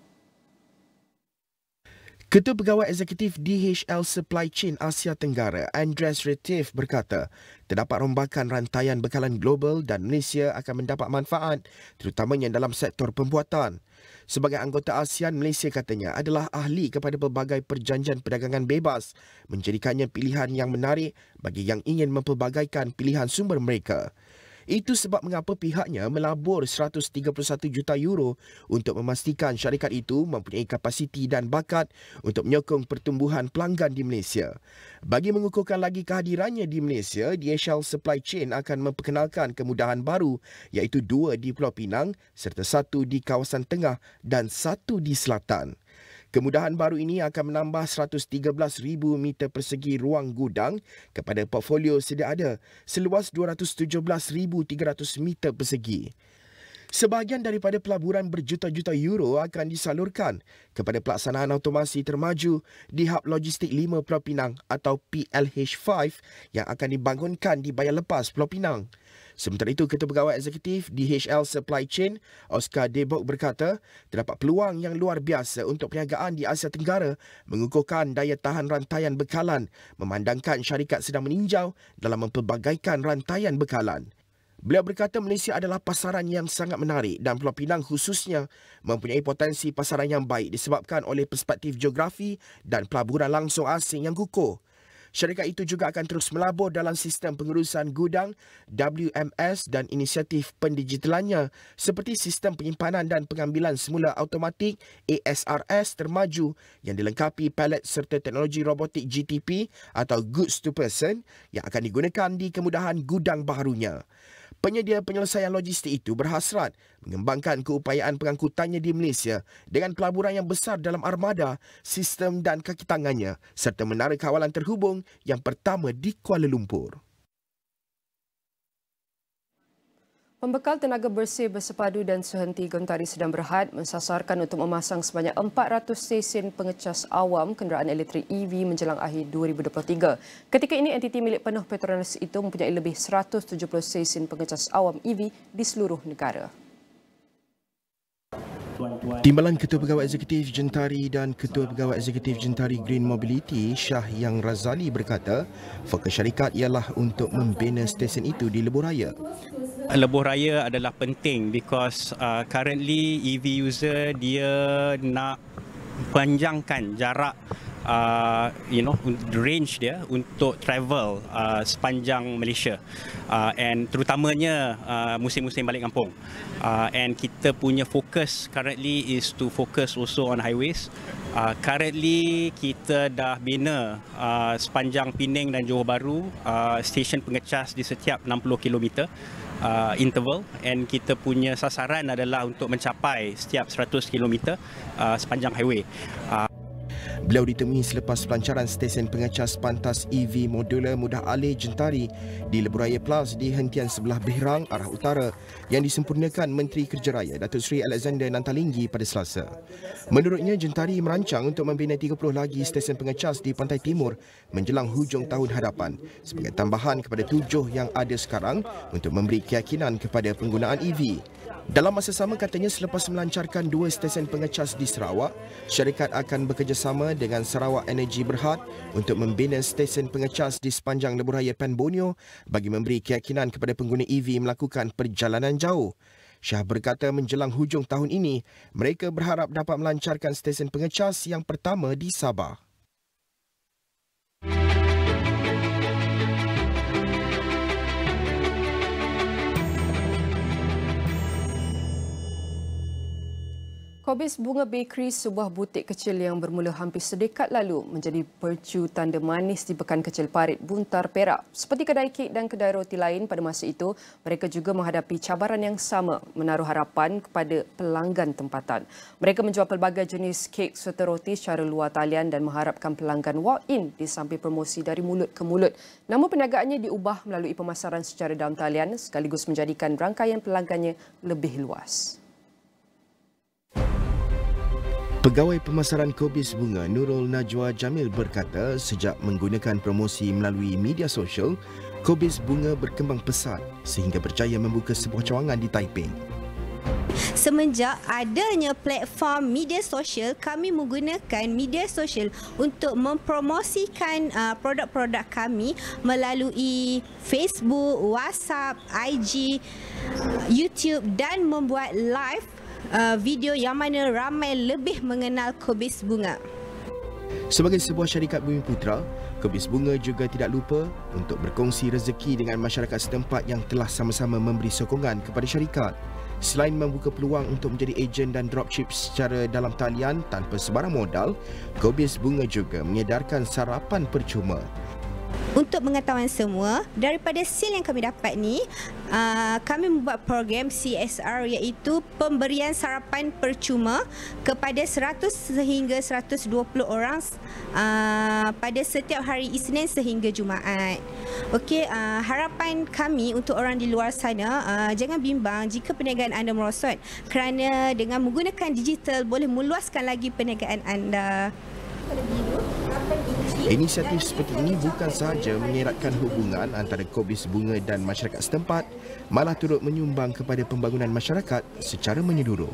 Ketua Pegawai Eksekutif DHL Supply Chain Asia Tenggara, Andres Retief berkata, terdapat rombakan rantaian bekalan global dan Malaysia akan mendapat manfaat, terutamanya dalam sektor pembuatan. Sebagai anggota ASEAN, Malaysia katanya adalah ahli kepada pelbagai perjanjian perdagangan bebas, menjadikannya pilihan yang menarik bagi yang ingin mempelbagaikan pilihan sumber mereka. Itu sebab mengapa pihaknya melabur 131 juta euro untuk memastikan syarikat itu mempunyai kapasiti dan bakat untuk menyokong pertumbuhan pelanggan di Malaysia. Bagi mengukuhkan lagi kehadirannya di Malaysia, DHL Supply Chain akan memperkenalkan kemudahan baru iaitu 2 di Pulau Pinang serta 1 di kawasan tengah dan 1 di selatan. Kemudahan baru ini akan menambah 113,000 meter persegi ruang gudang kepada portfolio sedia ada seluas 217,300 meter persegi. Sebahagian daripada pelaburan berjuta-juta euro akan disalurkan kepada pelaksanaan automasi termaju di Hub Logistik 5 Pulau Pinang atau PLH5 yang akan dibangunkan di Bayan Lepas Pulau Pinang. Sementara itu, Ketua Pegawai Eksekutif DHL Supply Chain, Oscar Debok berkata, terdapat peluang yang luar biasa untuk perniagaan di Asia Tenggara mengukuhkan daya tahan rantaian bekalan, memandangkan syarikat sedang meninjau dalam mempelbagaikan rantaian bekalan. Beliau berkata Malaysia adalah pasaran yang sangat menarik dan Pulau Pinang khususnya mempunyai potensi pasaran yang baik disebabkan oleh perspektif geografi dan pelaburan langsung asing yang kukuh. Syarikat itu juga akan terus melabur dalam sistem pengurusan gudang, WMS dan inisiatif pendigitalannya seperti sistem penyimpanan dan pengambilan semula automatik ASRS termaju yang dilengkapi palet serta teknologi robotik GTP atau Goods to Person yang akan digunakan di kemudahan gudang baharunya. Penyedia penyelesaian logistik itu berhasrat mengembangkan keupayaan pengangkutannya di Malaysia dengan pelaburan yang besar dalam armada, sistem dan kaki tangannya serta menara kawalan terhubung yang pertama di Kuala Lumpur. Pembekal tenaga bersih bersepadu dan sehenti Gontari Sedang Berhad mensasarkan untuk memasang sebanyak 400 stesen pengecas awam kenderaan elektrik EV menjelang akhir 2023. Ketika ini, entiti milik penuh Petronas itu mempunyai lebih 170 stesen pengecas awam EV di seluruh negara. Timbalan Ketua Pegawai Eksekutif Jentari dan Ketua Pegawai Eksekutif Jentari Green Mobility Shah Yang Razali berkata, fokus syarikat ialah untuk membina stesen itu di lebuh raya. Lebuh raya adalah penting because currently EV user dia nak panjangkan jarak range dia untuk travel sepanjang Malaysia and terutamanya musim-musim balik kampung and kita punya fokus currently is to focus also on highways. Currently kita dah bina sepanjang Penang dan Johor Bahru stesen pengecas di setiap 60 km interval and kita punya sasaran adalah untuk mencapai setiap 100 km sepanjang highway. Beliau ditemui selepas pelancaran stesen pengecas pantas EV modular mudah alih Jentari di Lebuh Raya Plus di hentian sebelah Berang arah utara yang disempurnakan Menteri Kerja Raya Datuk Seri Alexander Nantalinggi pada Selasa. Menurutnya, Jentari merancang untuk membina 30 lagi stesen pengecas di pantai timur menjelang hujung tahun hadapan sebagai tambahan kepada 7 yang ada sekarang untuk memberi keyakinan kepada penggunaan EV. Dalam masa sama, katanya selepas melancarkan 2 stesen pengecas di Sarawak, syarikat akan bekerjasama dengan Sarawak Energy Berhad untuk membina stesen pengecas di sepanjang Lebuh Raya Pan Borneo bagi memberi keyakinan kepada pengguna EV melakukan perjalanan jauh. Syah berkata menjelang hujung tahun ini, mereka berharap dapat melancarkan stesen pengecas yang pertama di Sabah. Kobis Bunga Bakery, sebuah butik kecil yang bermula hampir sedekad lalu, menjadi percu tanda manis di Pekan Kecil Parit Buntar Perak. Seperti kedai kek dan kedai roti lain pada masa itu, mereka juga menghadapi cabaran yang sama, menaruh harapan kepada pelanggan tempatan. Mereka menjual pelbagai jenis kek serta roti secara luar talian dan mengharapkan pelanggan walk-in disamping promosi dari mulut ke mulut. Namun perniagaannya diubah melalui pemasaran secara dalam talian sekaligus menjadikan rangkaian pelanggannya lebih luas. Pegawai Pemasaran Kobis Bunga Nurul Najwa Jamil berkata sejak menggunakan promosi melalui media sosial, Kobis Bunga berkembang pesat sehingga berjaya membuka sebuah cawangan di Taiping. Semenjak adanya platform media sosial, kami menggunakan media sosial untuk mempromosikan produk-produk kami melalui Facebook, WhatsApp, IG, YouTube dan membuat live video yang mana ramai lebih mengenal Kobis Bunga. Sebagai sebuah syarikat Bumi Putra, Kobis Bunga juga tidak lupa untuk berkongsi rezeki dengan masyarakat setempat yang telah sama-sama memberi sokongan kepada syarikat. Selain membuka peluang untuk menjadi ejen dan dropship secara dalam talian tanpa sebarang modal, Kobis Bunga juga mengedarkan sarapan percuma. Untuk pengetahuan semua, daripada sale yang kami dapat ni, kami membuat program CSR iaitu pemberian sarapan percuma kepada 100 sehingga 120 orang pada setiap hari Isnin sehingga Jumaat. Okey, harapan kami untuk orang di luar sana, jangan bimbang jika perniagaan anda merosot kerana dengan menggunakan digital boleh meluaskan lagi perniagaan anda. Inisiatif seperti ini bukan sahaja mengeratkan hubungan antara Kobis Bunga dan masyarakat setempat, malah turut menyumbang kepada pembangunan masyarakat secara menyeluruh.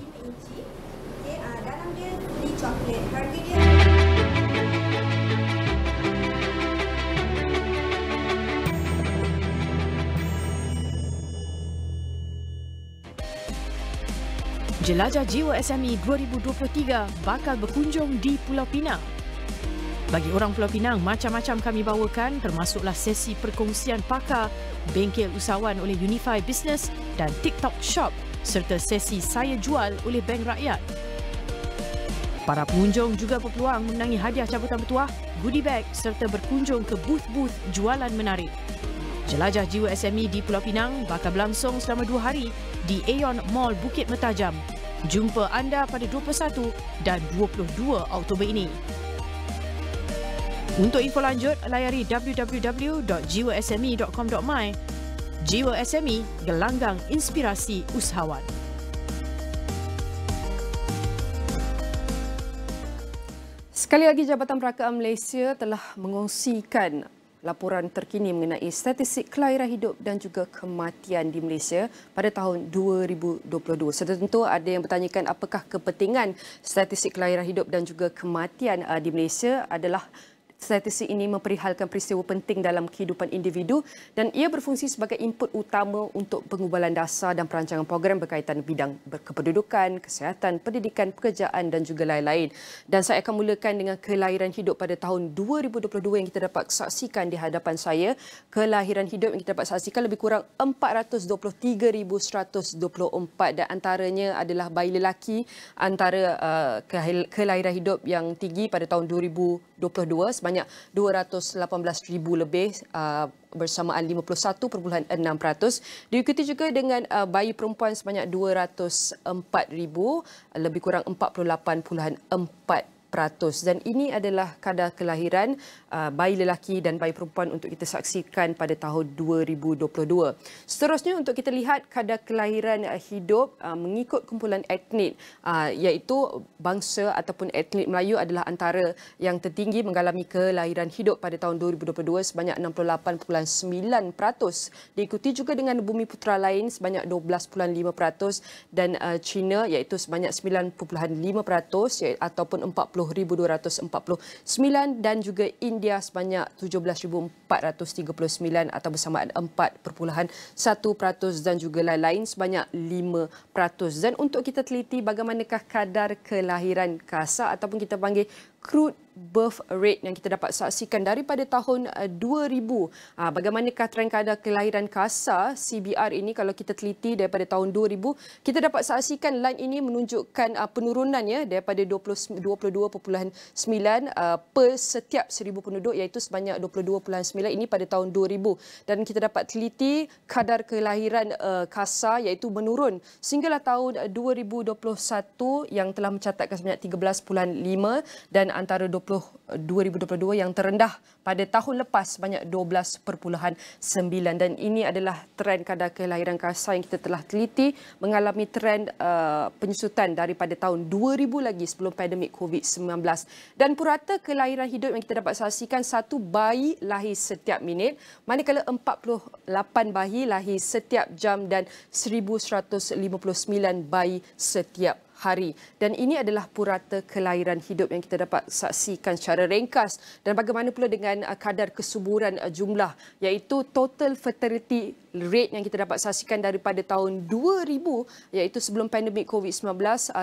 Jelajah Jiwa SME 2023 bakal berkunjung di Pulau Pinang. Bagi orang Pulau Pinang, macam-macam kami bawakan termasuklah sesi perkongsian pakar, bengkel usahawan oleh Unify Business dan TikTok Shop serta sesi Saya Jual oleh Bank Rakyat. Para pengunjung juga berpeluang menangi hadiah cabutan bertuah, goodie bag serta berkunjung ke booth-booth jualan menarik. Jelajah Jiwa SME di Pulau Pinang bakal berlangsung selama 2 hari di Aeon Mall Bukit Mertajam. Jumpa anda pada 21 dan 22 Oktober ini. Untuk info lanjut, layari www.jiwasme.com.my Jiwa SME, gelanggang inspirasi usahawan. Sekali lagi, Jabatan Perakaan Malaysia telah mengongsikan laporan terkini mengenai statistik kelahiran hidup dan juga kematian di Malaysia pada tahun 2022. Serta tentu ada yang bertanyakan apakah kepentingan statistik kelahiran hidup dan juga kematian di Malaysia adalah statistik ini memperihalkan peristiwa penting dalam kehidupan individu dan ia berfungsi sebagai input utama untuk pengubalan dasar dan perancangan program berkaitan bidang kependudukan, kesihatan, pendidikan, pekerjaan dan juga lain-lain. Dan saya akan mulakan dengan kelahiran hidup pada tahun 2022 yang kita dapat saksikan di hadapan saya. Kelahiran hidup yang kita dapat saksikan lebih kurang 423,124 dan antaranya adalah bayi lelaki antara kelahiran hidup yang tinggi pada tahun 2022 sebanyak 218,000 lebih bersamaan 51.6%. Diikuti juga dengan bayi perempuan sebanyak 204,000 lebih kurang 48.4%. Dan ini adalah kadar kelahiran bayi lelaki dan bayi perempuan untuk kita saksikan pada tahun 2022. Seterusnya untuk kita lihat kadar kelahiran hidup mengikut kumpulan etnik iaitu bangsa ataupun etnik Melayu adalah antara yang tertinggi mengalami kelahiran hidup pada tahun 2022 sebanyak 68.9%. Diikuti juga dengan bumi putera lain sebanyak 12.5% dan China iaitu sebanyak 9.5% ataupun 40,249 dan juga India sebanyak 17,439 atau bersamaan 4.1% dan juga lain-lain sebanyak 5%. Dan untuk kita teliti bagaimanakah kadar kelahiran kasar ataupun kita panggil crude birth rate yang kita dapat saksikan daripada tahun 2000. Bagaimanakah trend kadar kelahiran kasar CBR ini kalau kita teliti daripada tahun 2000, kita dapat saksikan line ini menunjukkan penurunan ya daripada 22.9 per setiap 1000 penduduk iaitu sebanyak 22.9 ini pada tahun 2000 dan kita dapat teliti kadar kelahiran kasar iaitu menurun sehinggalah tahun 2021 yang telah mencatatkan sebanyak 13.5 dan antara 2022 yang terendah pada tahun lepas sebanyak 12.9 dan ini adalah trend kadar kelahiran kasar yang kita telah teliti mengalami trend penyusutan daripada tahun 2000 lagi sebelum pandemik COVID-19 dan purata kelahiran hidup yang kita dapat saksikan satu bayi lahir setiap minit manakala 48 bayi lahir setiap jam dan 1159 bayi setiap hari dan ini adalah purata kelahiran hidup yang kita dapat saksikan secara ringkas dan bagaimana pula dengan kadar kesuburan jumlah iaitu total fertility rate yang kita dapat saksikan daripada tahun 2000 iaitu sebelum pandemik COVID-19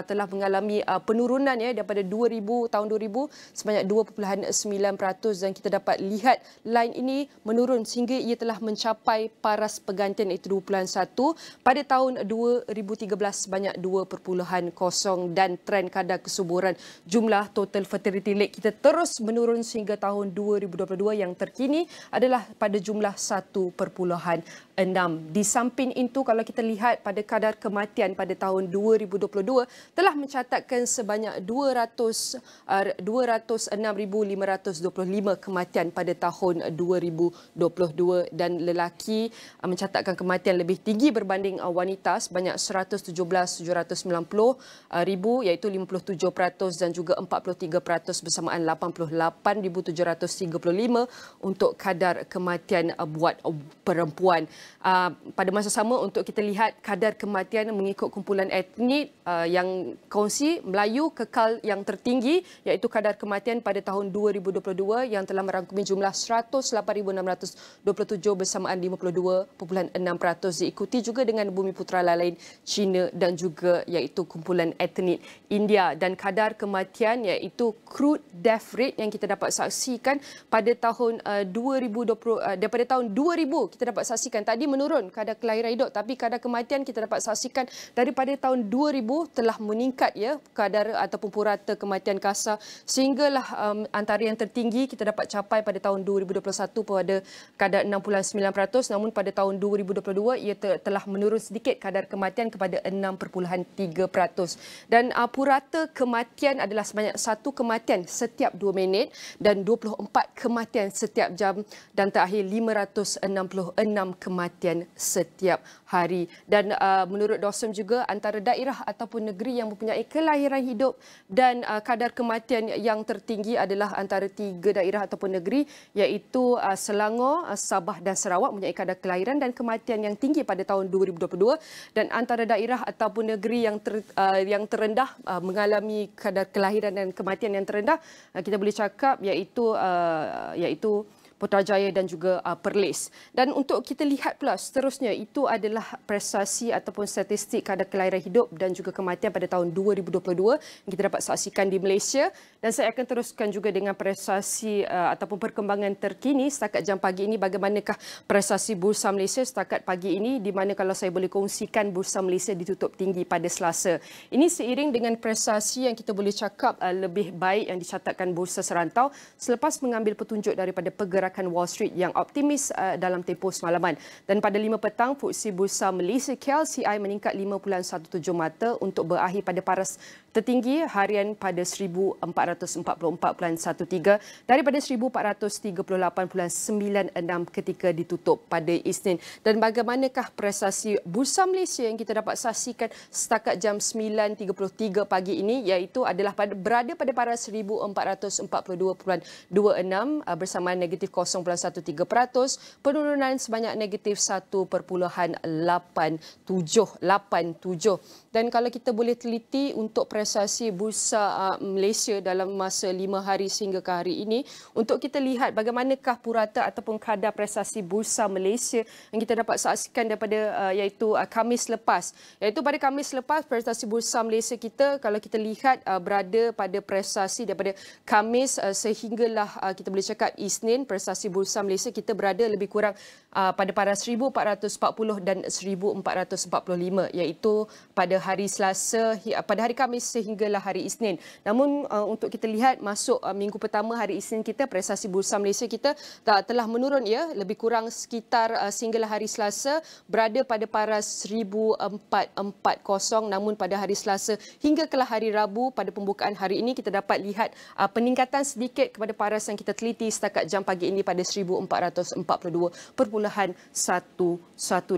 telah mengalami penurunan ya daripada 2000 tahun 2000 sebanyak 2.9% dan kita dapat lihat line ini menurun sehingga ia telah mencapai paras pergantian iaitu 2.1 pada tahun 2013 sebanyak 2.0 dan trend kadar kesuburan jumlah total fertility rate kita terus menurun sehingga tahun 2022 yang terkini adalah pada jumlah 1.6. Di samping itu kalau kita lihat pada kadar kematian pada tahun 2022 telah mencatatkan sebanyak 206,525 kematian pada tahun 2022 dan lelaki mencatatkan kematian lebih tinggi berbanding wanita sebanyak 117,790 ribu iaitu 57% dan juga 43% bersamaan 88,735 untuk kadar kematian buat perempuan. Pada masa sama untuk kita lihat kadar kematian mengikut kumpulan etnik yang kongsi Melayu kekal yang tertinggi iaitu kadar kematian pada tahun 2022 yang telah merangkumi jumlah 108,627 bersamaan 52.6% diikuti juga dengan bumi putera lain China dan juga iaitu kumpulan etnik India dan kadar kematian iaitu crude death rate yang kita dapat saksikan pada tahun 2020 daripada tahun 2000 kita dapat saksikan tadi menurun kadar kelahiran hidup tapi kadar kematian kita dapat saksikan daripada tahun 2000 telah meningkat ya kadar ataupun purata kematian kasar sehinggalah antara yang tertinggi kita dapat capai pada tahun 2021 pada kadar 69% namun pada tahun 2022 ia telah menurun sedikit kadar kematian kepada 6.3%. Dan purata kematian adalah sebanyak 1 kematian setiap 2 minit dan 24 kematian setiap jam dan terakhir 566 kematian kematian setiap hari. Dan menurut Rozman juga, antara daerah ataupun negeri yang mempunyai kelahiran hidup dan kadar kematian yang tertinggi adalah antara 3 daerah ataupun negeri, iaitu Selangor, Sabah dan Sarawak mempunyai kadar kelahiran dan kematian yang tinggi pada tahun 2022, dan antara daerah ataupun negeri yang terendah mengalami kadar kelahiran dan kematian yang terendah, kita boleh cakap iaitu Putrajaya dan juga Perlis. Dan untuk kita lihat pula seterusnya, itu adalah prestasi ataupun statistik kadar kelahiran hidup dan juga kematian pada tahun 2022 yang kita dapat saksikan di Malaysia. Dan saya akan teruskan juga dengan prestasi ataupun perkembangan terkini setakat jam pagi ini. Bagaimanakah prestasi Bursa Malaysia setakat pagi ini, di mana kalau saya boleh kongsikan, Bursa Malaysia ditutup tinggi pada Selasa. Ini seiring dengan prestasi yang kita boleh cakap lebih baik yang dicatatkan Bursa Serantau selepas mengambil petunjuk daripada pergerakan Wall Street yang optimis dalam tempoh semalaman. Dan pada 5 petang, FTSE Bursa Malaysia KLCI meningkat 5.17 mata untuk berakhir pada paras tertinggi harian pada 1444.13 daripada 1438.96 ketika ditutup pada Isnin. Dan bagaimanakah prestasi Bursa Malaysia yang kita dapat saksikan setakat jam 9.33 pagi ini, iaitu adalah berada pada paras 1442.26 bersama negatif 0.13%, penurunan sebanyak negatif 1.87. Dan kalau kita boleh teliti untuk prestasi Bursa Malaysia dalam masa 5 hari sehingga ke hari ini, untuk kita lihat bagaimanakah purata ataupun kadar prestasi Bursa Malaysia yang kita dapat saksikan daripada iaitu Khamis lepas. Iaitu pada Khamis lepas, prestasi Bursa Malaysia kita, kalau kita lihat berada pada prestasi daripada Khamis sehinggalah kita boleh cakap Isnin, prestasi Bursa Malaysia kita berada lebih kurang pada paras 1440 dan 1445, iaitu pada hari Selasa, pada hari Khamis sehinggalah hari Isnin. Namun untuk kita lihat masuk minggu pertama hari Isnin kita, prestasi Bursa Malaysia kita telah menurun, lebih kurang sekitar sehinggalah hari Selasa berada pada paras 1440. Namun pada hari Selasa hingga kelah hari Rabu pada pembukaan hari ini kita dapat lihat peningkatan sedikit kepada paras yang kita teliti setakat jam pagi ini pada 1442.11.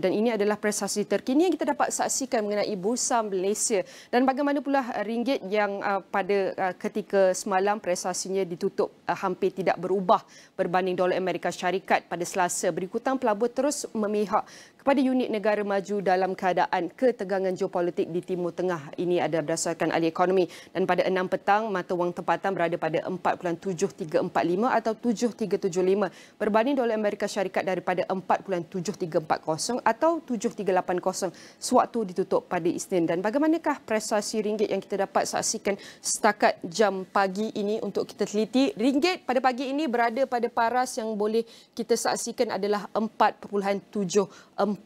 Dan ini adalah prestasi terkini yang kita dapat saksikan mengenai Bursa Malaysia. Dan bagaimana pula ringgit yang pada ketika semalam prestasinya ditutup hampir tidak berubah berbanding dolar Amerika Syarikat pada Selasa. Berikutan pelabur terus memihak kepada unit negara maju dalam keadaan ketegangan geopolitik di Timur Tengah. Ini ada berdasarkan ahli ekonomi. Dan pada 6 petang, mata wang tempatan berada pada 4.7345 atau 7.375 berbanding dolar Amerika Syarikat daripada 4.7340 atau 7.380 sewaktu ditutup pada Isnin. Dan bagaimanakah prestasi ringgit yang kita dapat saksikan setakat jam pagi ini untuk kita teliti? Ringgit pada pagi ini berada pada paras yang boleh kita saksikan adalah 4.746.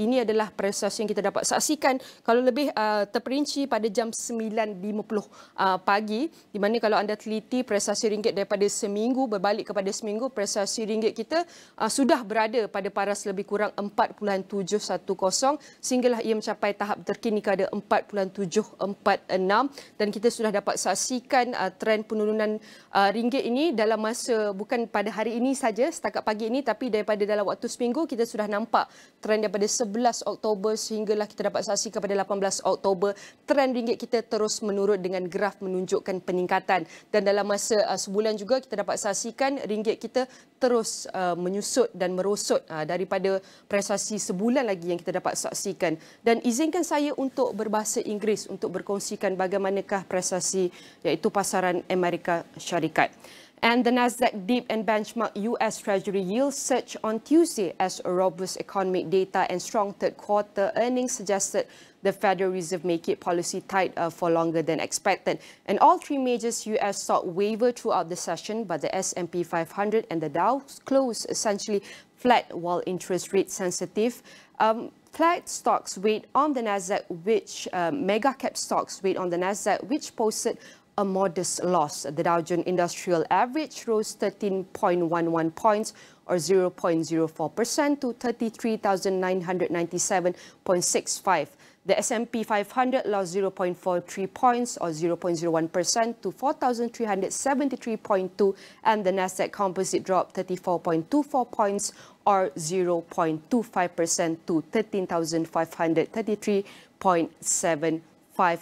Ini adalah prestasi yang kita dapat saksikan kalau lebih terperinci pada jam 9.50 pagi, di mana kalau anda teliti prestasi ringgit daripada seminggu berbalik kepada seminggu, prestasi ringgit kita sudah berada pada paras lebih kurang 4.710 sehinggalah ia mencapai tahap terkini kepada 4.746, dan kita sudah dapat saksikan tren penurunan ringgit ini dalam masa bukan pada hari ini saja setakat pagi ini, tapi daripada dalam waktu seminggu kita sudah nampak tren daripada 11 Oktober sehinggalah kita dapat saksikan pada 18 Oktober tren ringgit kita terus menurun dengan graf menunjukkan peningkatan. Dan dalam masa sebulan juga kita dapat saksikan ringgit kita terus menyusut dan merosot daripada prestasi sebulan lagi yang kita dapat saksikan. Dan izinkan saya untuk berbahasa Inggeris untuk berkongsikan bagaimanakah prestasi iaitu pasaran Amerika Syarikat. And the Nasdaq dipped and benchmark US Treasury yields surged on Tuesday as robust economic data and strong third quarter earnings suggested the Federal Reserve may keep policy tight for longer than expected. And all three major US stocks wavered throughout the session, but the S&P 500 and the Dow closed essentially flat, while interest rate sensitive flat stocks weighed on the Nasdaq, which mega cap stocks weighed on the Nasdaq, which posted a modest loss. The Dow Jones Industrial Average rose 13.11 points or 0.04% to 33,997.65. The S&P 500 lost 0.43 points or 0.01% to 4,373.2, and the Nasdaq Composite dropped 34.24 points or 0.25% to 13,533.75.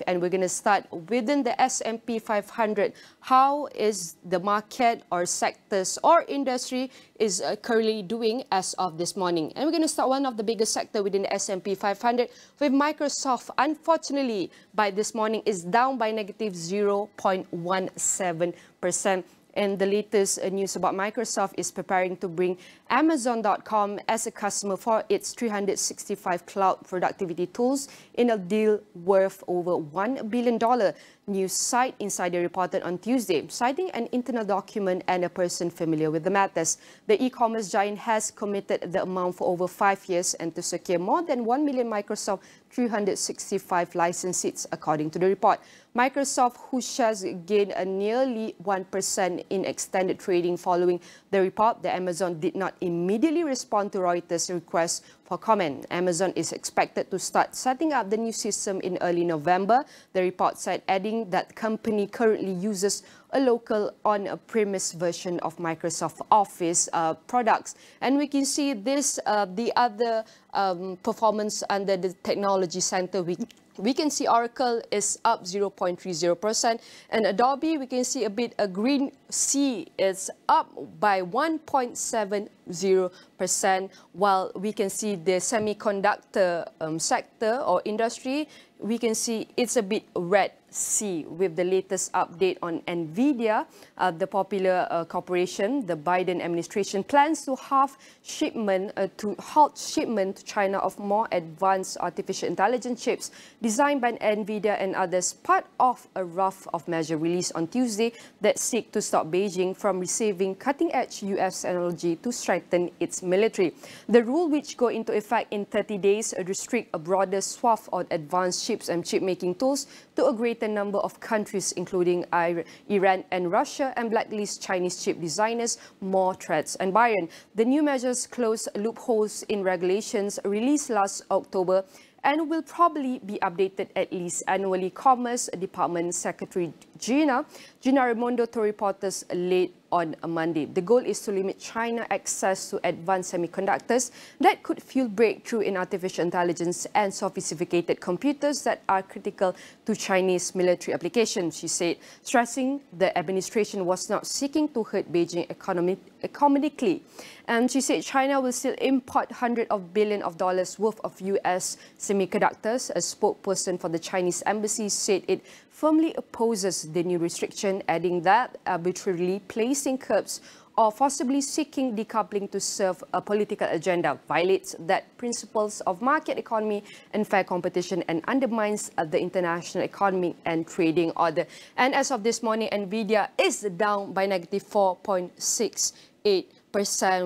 And we're going to start within the S&P 500. How is the market or sectors or industry is currently doing as of this morning? And we're going to start one of the biggest sector within the S&P 500 with Microsoft. Unfortunately, by this morning is down by negative 0.17%. And the latest news about Microsoft is preparing to bring Amazon.com as a customer for its 365 cloud productivity tools in a deal worth over $1 billion. News site Insider reported on Tuesday, citing an internal document and a person familiar with the matters. The e-commerce giant has committed the amount for over 5 years and to secure more than 1 million Microsoft 365 license seats, according to the report. Microsoft, whose shares gained a nearly 1% in extended trading following the report, the Amazon did not immediately respond to Reuters' request for comment. Amazon is expected to start setting up the new system in early November, the report said, adding that the company currently uses a local on-premise version of Microsoft Office products. And we can see this, the other performance under the technology center. We can see Oracle is up 0.30%, and Adobe, we can see a bit a green C is up by 1.70%, while we can see the semiconductor sector or industry, we can see it's a bit red C with the latest update on NVIDIA, the popular corporation. The Biden administration plans to halt shipment to China of more advanced artificial intelligence chips designed by NVIDIA and others, part of a rough of measure released on Tuesday that seek to stop Beijing from receiving cutting-edge US technology to strengthen its military. The rule, which go into effect in 30 days, restrict a broader swath of advanced chips and chip-making tools to a greater number of countries, including Iran and Russia, and blacklist Chinese chip designers, more threats. And Byron, the new measures close loopholes in regulations released last October and will probably be updated at least annually, Commerce Department Secretary Gina Raimondo to reporters late on Monday. The goal is to limit China access to advanced semiconductors that could fuel breakthrough in artificial intelligence and sophisticated computers that are critical to Chinese military applications, she said, stressing the administration was not seeking to hurt Beijing economically. And she said China will still import hundreds of billions of dollars worth of US semiconductors. A spokesperson for the Chinese embassy said it firmly opposes the new restriction, adding that arbitrarily placing curbs or forcibly seeking decoupling to serve a political agenda violates that principles of market economy and fair competition and undermines the international economic and trading order. And as of this morning, NVIDIA is down by negative 4.68%.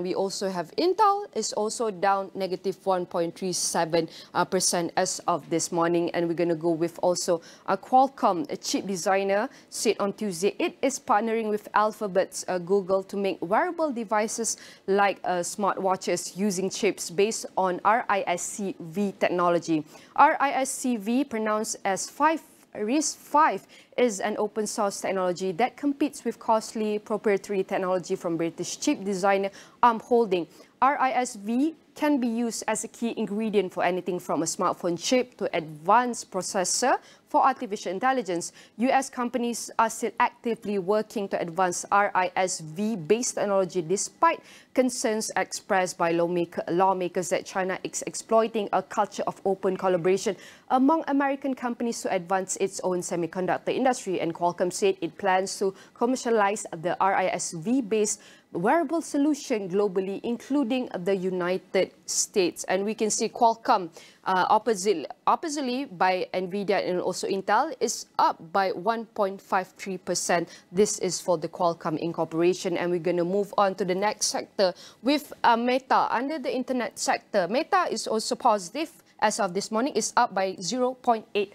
We also have Intel is also down negative 1.37% as of this morning. And we're going to go with also Qualcomm, a chip designer, said on Tuesday it is partnering with Alphabet's Google to make wearable devices like smartwatches using chips based on RISC-V technology. RISC-V, pronounced as RISC-V, is an open source technology that competes with costly proprietary technology from British chip designer ARM Holding. RISC-V can be used as a key ingredient for anything from a smartphone chip to advanced processor for artificial intelligence. US companies are still actively working to advance RISC-V-based technology despite concerns expressed by lawmakers that China is exploiting a culture of open collaboration among American companies to advance its own semiconductor industry. And Qualcomm said it plans to commercialize the RISC-V-based wearable solution globally, including the United States. And we can see Qualcomm, oppositely by NVIDIA and also Intel, is up by 1.53%. This is for the Qualcomm Incorporation. And we're going to move on to the next sector with Meta. Under the internet sector, Meta is also positive. As of this morning, is up by 0.8%.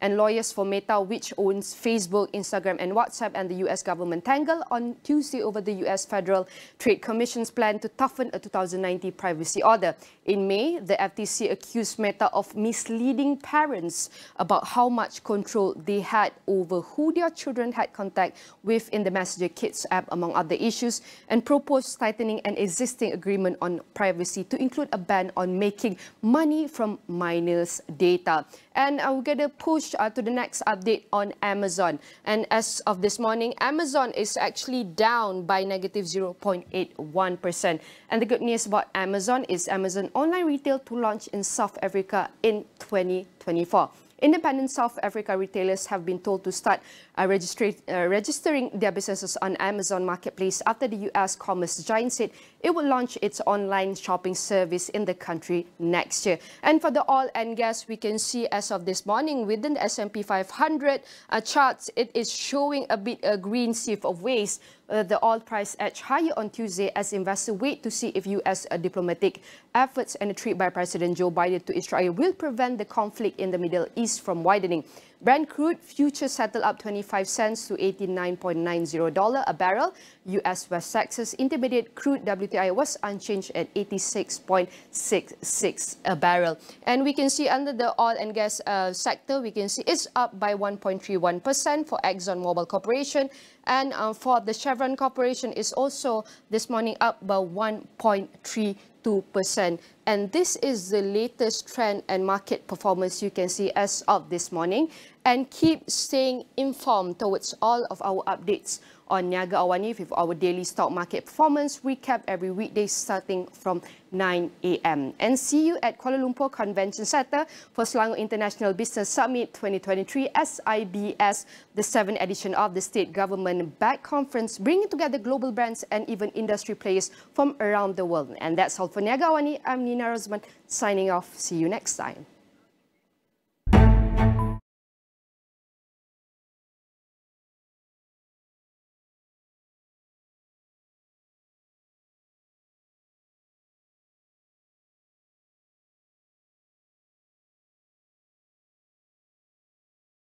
And lawyers for Meta, which owns Facebook, Instagram and WhatsApp, and the US government tangled on Tuesday over the US Federal Trade Commission's plan to toughen a 2019 privacy order. In May, the FTC accused Meta of misleading parents about how much control they had over who their children had contact with in the Messenger Kids app, among other issues, and proposed tightening an existing agreement on privacy to include a ban on making money from minors' data. And we're going to push to the next update on Amazon. And as of this morning, Amazon is actually down by negative 0.81%. And the good news about Amazon is Amazon online retail to launch in South Africa in 2024. Independent South Africa retailers have been told to start registering their businesses on Amazon Marketplace after the US commerce giant said it will launch its online shopping service in the country next year. And for the oil and gas, we can see as of this morning within the S&P 500 charts, it is showing a bit a green sieve of waste. The oil price edged higher on Tuesday as investors wait to see if US diplomatic efforts and a trip by President Joe Biden to Israel will prevent the conflict in the Middle East from widening. Brent crude futures settled up 25 cents to $89.90 a barrel. US West Texas Intermediate crude WTI was unchanged at 86.66 a barrel. And we can see under the oil and gas sector, we can see it's up by 1.31% for ExxonMobil Corporation. And for the Chevron Corporation is also this morning up by 1.32%. And this is the latest trend and market performance you can see as of this morning. And keep staying informed towards all of our updates on Niaga AWANI with our daily stock market performance recap every weekday starting from 9 a.m. And see you at Kuala Lumpur Convention Centre for Selangor International Business Summit 2023 SIBS, the 7th edition of the State Government-backed conference, bringing together global brands and even industry players from around the world. And that's all for Niaga AWANI. I'm Rozman signing off. See you next time.